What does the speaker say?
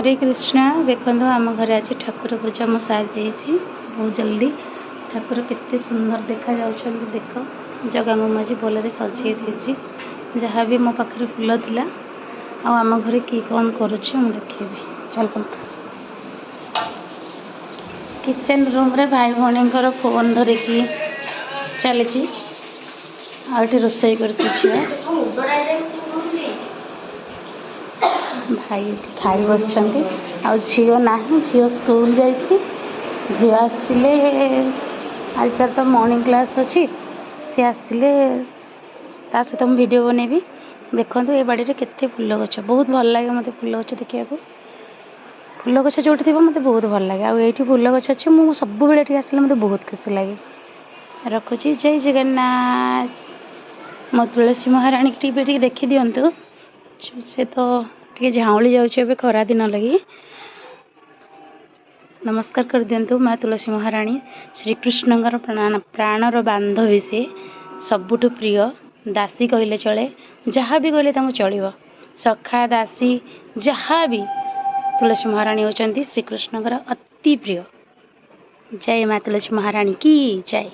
हरे कृष्णा। देखो आम घर आज ठाकुर पूजा मु सारी बहुत जल्दी। ठाकुर केते सुंदर देखा जाउछन देख। जगह आज भल सजे देती जहाँ भी मो पाखे फूल थिला आम घर कि कौन करुच्छे मुझे देखी। चल किचन रूम रे भाई भौणी फोन धरिकी चली आठ रोसई कर भाई खाई बस झील ना झील स्कूल जा झी आसिले आज तार तो मॉर्निंग क्लास अच्छी सी आसिले ता सहित मुझे वीडियो बनैबी। देखो ये बाड़ी में केते फूल गछ बहुत भल लगे मत फूल गछ देखा फूल गछ जो थी मत बहुत भल लगे आईटी फूल गछ अच्छे मुझे सब बेले आसले मत बहुत खुशी लगे। रखुची जय जगन्नाथ। मो तुलसी महाराणी टी देखी दिंतु से तो टे झाऊली जाऊे खरा दिन लगी। नमस्कार कर दिंतु माँ तुलसी महाराणी श्रीकृष्ण प्राणर बांधवी सी सबुठ प्रिय दासी कहले चले जहाँ भी कहले चलो सखा दासी जहाँ भी तुलसी महाराणी होती श्रीकृष्ण अति प्रिय। जय माँ तुलसी महाराणी की जय।